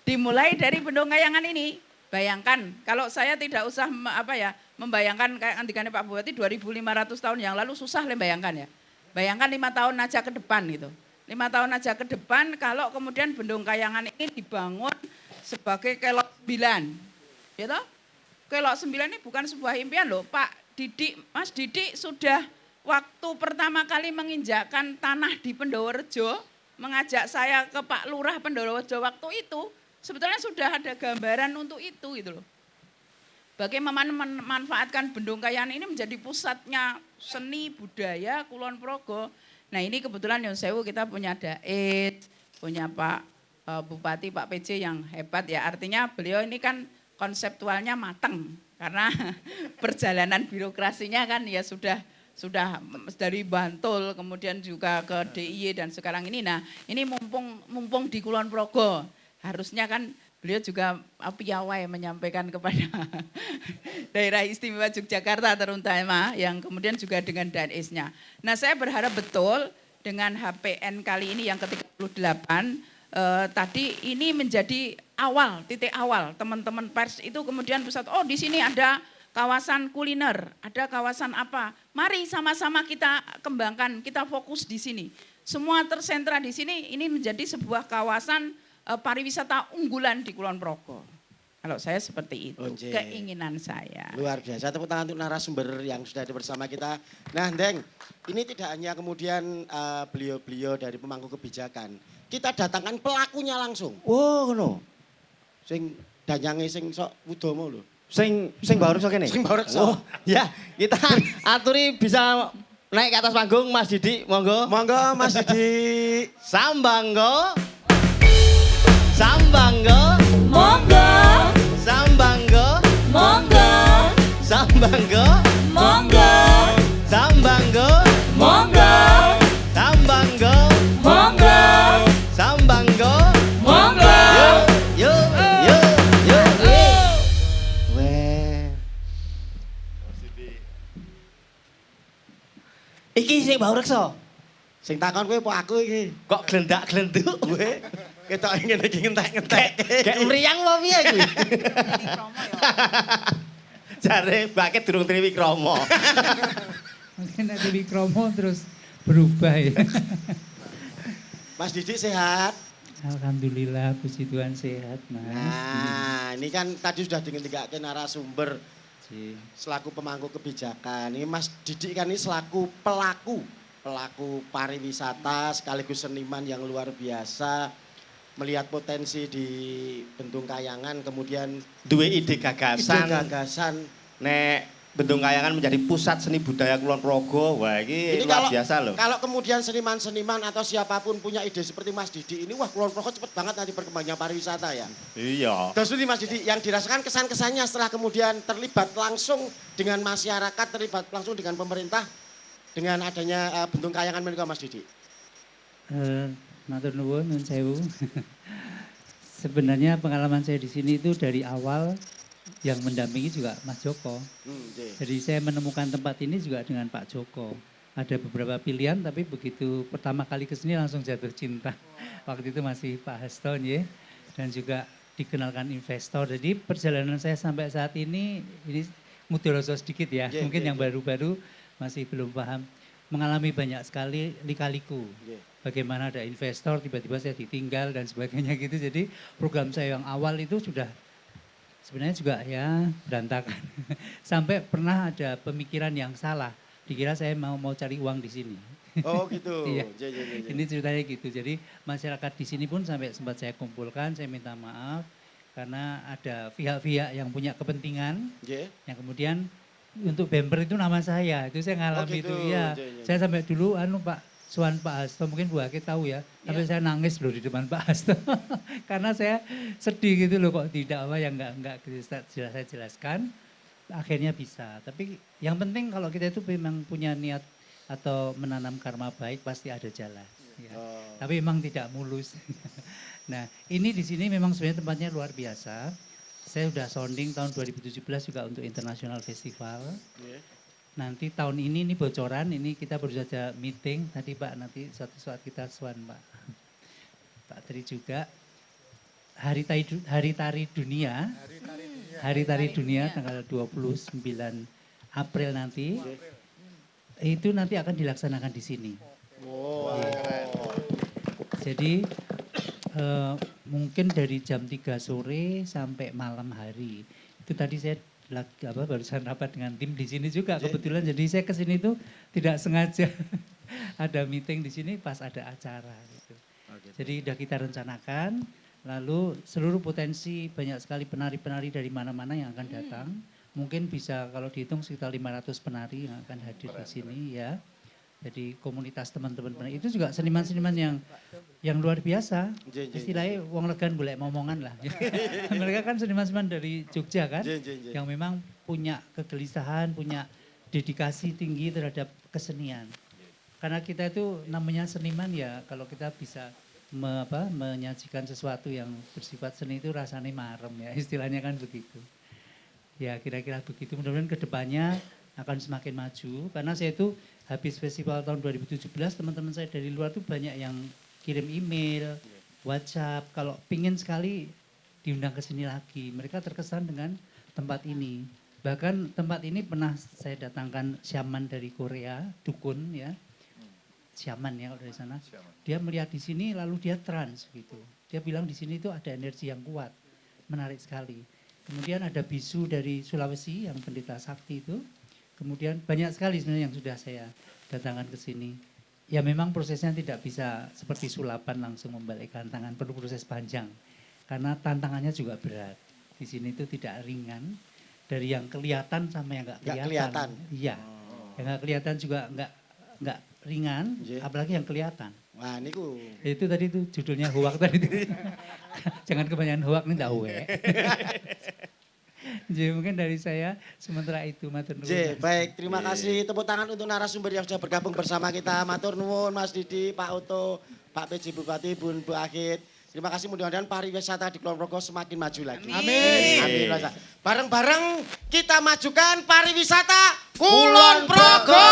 Dimulai dari Bendung Kayangan ini, bayangkan kalau saya tidak usah membayangkan kayak andikannya Pak Bupati 2.500 tahun yang lalu susah bayangkan ya. Bayangkan 5 tahun aja ke depan gitu. 5 tahun aja ke depan kalau kemudian Bendung Kayangan ini dibangun sebagai kelok 9. Gitu? Kelok 9 ini bukan sebuah impian loh Pak. Mas Didik sudah waktu pertama kali menginjakkan tanah di Pendoworejo, mengajak saya ke Pak Lurah Pendoworejo waktu itu, sebetulnya sudah ada gambaran untuk itu gitu loh. Bagaimana memanfaatkan Bendung Kayangan ini menjadi pusatnya seni budaya Kulon Progo. Nah ini kebetulan Nyun Sewu kita punya Daid, punya Pak Bupati, Pak PJ yang hebat ya. Artinya beliau ini kan konseptualnya matang. Karena perjalanan birokrasinya kan ya sudah dari Bantul kemudian juga ke DIY dan sekarang ini. Nah ini mumpung di Kulon Progo harusnya kan beliau juga piawai menyampaikan kepada daerah istimewa Yogyakarta terutama yang kemudian juga dengan DANIS-nya. Nah saya berharap betul dengan HPN kali ini yang ke-38 tadi ini menjadi titik awal teman-teman pers itu kemudian pusat, oh di sini ada kawasan kuliner, ada kawasan apa, mari sama-sama kita kembangkan, kita fokus di sini. Semua tersentra di sini, ini menjadi sebuah kawasan pariwisata unggulan di Kulon Progo. Kalau saya seperti itu, keinginan saya. Luar biasa, tepuk tangan untuk narasumber yang sudah ada bersama kita. Nah Ndeng, ini tidak hanya kemudian beliau-beliau dari pemangku kebijakan, kita datangkan pelakunya langsung. Oh no. Sing danyange sing sok udomo lho. Sing baru sok kene. Sing baru sok. Oh, ya, kita aturi bisa naik ke atas panggung Mas Didik, monggo. Monggo Mas Didik. Sambanggo. Sambanggo. Monggo. Sambanggo. Monggo. Sambanggo. Monggo. Sambanggo. Monggo. Sambanggo. Monggo. Sambanggo. Monggo. Yo. Weh. Ndi sing bau reksa? Sing takon kowe apa aku iki? Kok glendak-glenduk? Kowe ketok ngene iki ngentek-ngentek. Kayak mriyang apa piye kuwi? Jare Bakit durung Triwikrama. Mungkin nanti Wikromo terus berubah ya. Mas Didik sehat? Alhamdulillah puji Tuhan sehat Mas. Nah, ini kan tadi sudah dihentikan narasumber selaku pemangku kebijakan. Ini Mas Didik kan ini selaku pelaku pariwisata sekaligus seniman yang luar biasa. Melihat potensi di Bendung Kayangan, kemudian Duwe ide gagasan. Nek Bendung Kayangan menjadi pusat seni budaya Kulon Progo. Wah, ini luar biasa loh. Kalau kemudian seniman-seniman atau siapapun punya ide seperti Mas Didi ini, wah Kulon Progo cepet banget nanti perkembangan pariwisata ya. Iya. Terus ini Mas Didi, yang dirasakan kesan-kesannya setelah kemudian terlibat langsung dengan masyarakat, terlibat langsung dengan pemerintah, dengan adanya Bendung Kayangan menika Mas Didi. Matur nuwun, nuwun sewu. Sebenarnya pengalaman saya di sini itu dari awal yang mendampingi juga Mas Joko. Jadi saya menemukan tempat ini juga dengan Pak Joko. Ada beberapa pilihan tapi begitu pertama kali ke sini langsung jatuh cinta. Waktu itu masih Pak Haston ya. Dan juga dikenalkan investor. Jadi perjalanan saya sampai saat ini mutiroso sedikit ya. Mungkin yang baru-baru masih belum paham. Mengalami banyak sekali lika-liku. Bagaimana ada investor tiba-tiba saya ditinggal dan sebagainya gitu. Jadi program saya yang awal itu sudah sebenarnya juga ya berantakan. Sampai pernah ada pemikiran yang salah. Dikira saya mau cari uang di sini. Oh gitu. Iya. Ini ceritanya gitu. Jadi masyarakat di sini pun sampai sempat saya kumpulkan, saya minta maaf karena ada pihak-pihak yang punya kepentingan. Yang kemudian untuk bumper itu nama saya. Itu saya ngalami itu. Iya. Saya sampai dulu Pak Suan Pak Hasto, mungkin Bu Akit tahu ya, sampai saya nangis loh di depan Pak Hasto. Karena saya sedih gitu loh kok tidak apa yang enggak saya jelaskan, akhirnya bisa. Tapi yang penting kalau kita itu memang punya niat atau menanam karma baik pasti ada jalan. Ya. Tapi memang tidak mulus. Nah ini di sini memang sebenarnya tempatnya luar biasa. Saya sudah sounding tahun 2017 juga untuk International Festival. Nanti tahun ini bocoran, ini kita baru saja meeting tadi Pak, nanti suatu saat kita suan Pak Tri juga. Hari Tari Dunia tanggal 29 April nanti, itu nanti akan dilaksanakan di sini. Jadi mungkin dari jam 3 sore sampai malam hari. Itu tadi saya barusan rapat dengan tim di sini juga kebetulan, jadi saya ke sini tuh tidak sengaja ada meeting di sini pas ada acara gitu. Jadi udah kita rencanakan, lalu seluruh potensi banyak sekali penari-penari dari mana-mana yang akan datang. Mungkin bisa kalau dihitung sekitar 500 penari yang akan hadir di sini ya. Jadi komunitas teman-teman penari itu juga seniman-seniman yang luar biasa. Istilahnya wong legan golek momongan lah. Mereka kan seniman-seniman dari Jogja kan, yang memang punya kegelisahan, punya dedikasi tinggi terhadap kesenian. Karena kita itu namanya seniman ya, kalau kita bisa menyajikan sesuatu yang bersifat seni itu rasanya marem ya, istilahnya kan begitu. Ya kira-kira begitu, mudah-mudahan kedepannya akan semakin maju. Karena saya itu habis festival tahun 2017, teman-teman saya dari luar tuh banyak yang kirim email, WhatsApp, kalau pingin sekali diundang ke sini lagi. Mereka terkesan dengan tempat ini. Bahkan tempat ini pernah saya datangkan syaman dari Korea, dukun ya. Syaman ya kalau dari sana. Dia melihat di sini lalu dia trans gitu. Dia bilang di sini tuh ada energi yang kuat. Menarik sekali. Kemudian ada bisu dari Sulawesi yang pendeta sakti itu. Kemudian banyak sekali sebenarnya yang sudah saya datangkan ke sini. Ya memang prosesnya tidak bisa seperti sulapan langsung membalikkan tangan, perlu proses panjang. Karena tantangannya juga berat. Di sini itu tidak ringan. Dari yang kelihatan sama yang enggak kelihatan. Iya. Yang enggak kelihatan juga enggak ringan, apalagi yang kelihatan. Wah niku. Itu tadi tuh judulnya hoak tadi. Jangan kebanyakan hoak nih enggak uwe. Jadi mungkin dari saya sementara itu matur nuwun. Baik, terima kasih. Tepuk tangan untuk narasumber yang sudah bergabung bersama kita. Matur nuwun Mas Didi, Pak Oto, Pak PJ Bupati, Bu Akit. Terima kasih, mudah-mudahan pariwisata di Kulon Progo semakin maju lagi. Amin. Amin. Bareng-bareng kita majukan pariwisata Kulon Progo.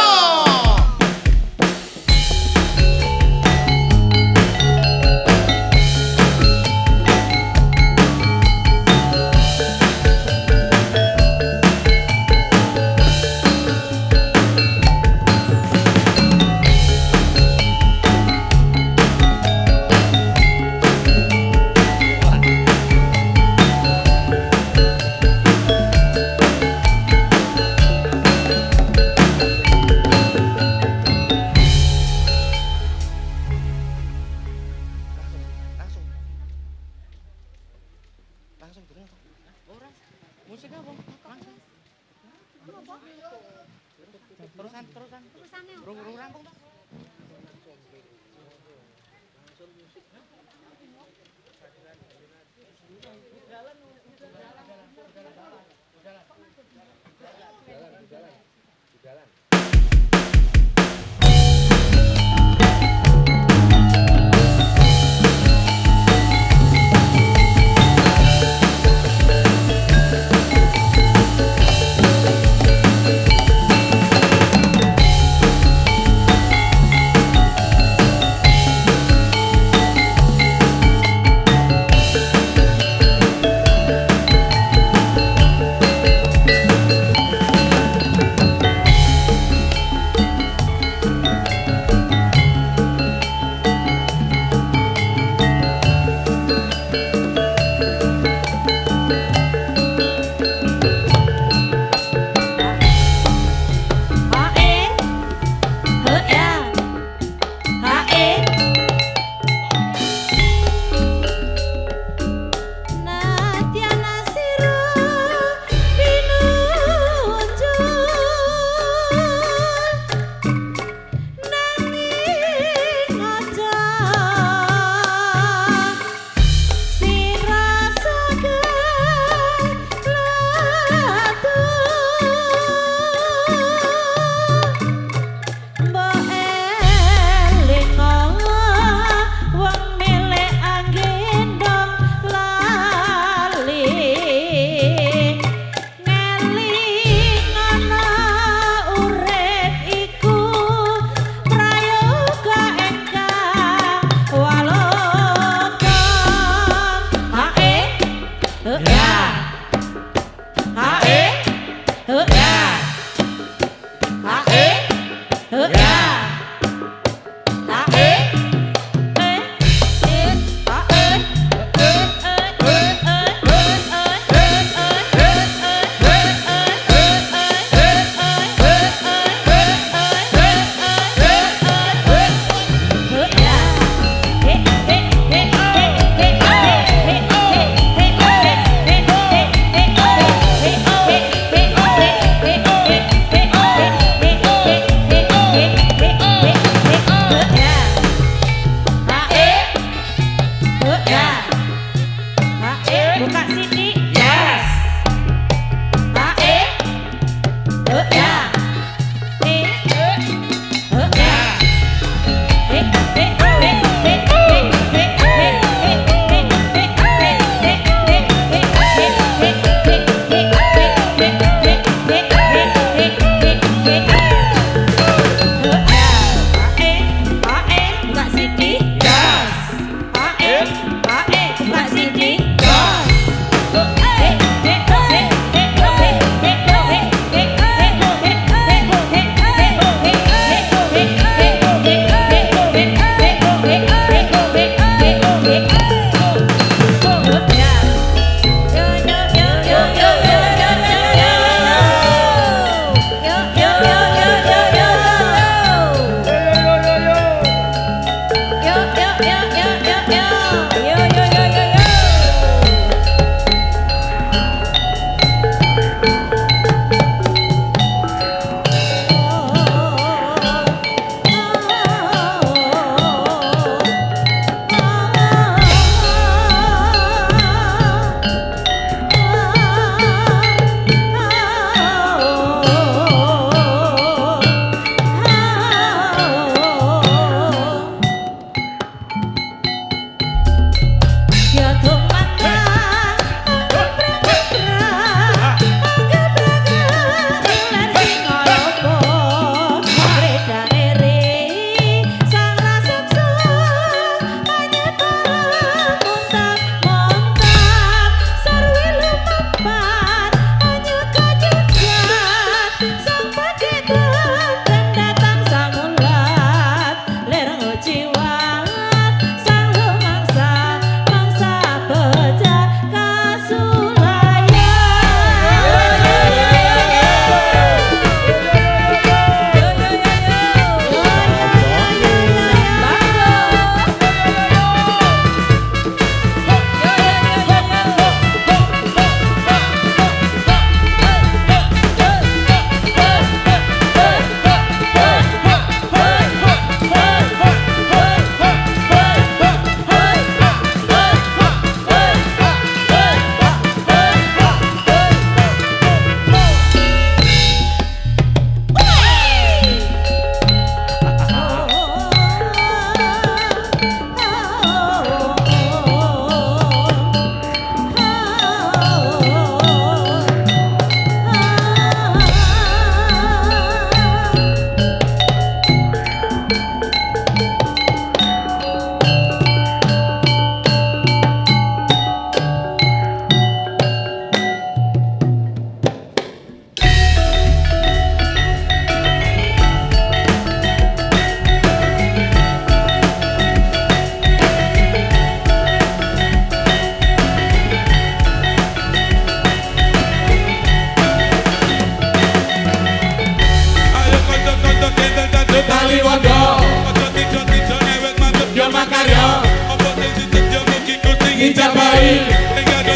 karya. Apa sing disedia mugi Gusti ngijabahi. Ing ada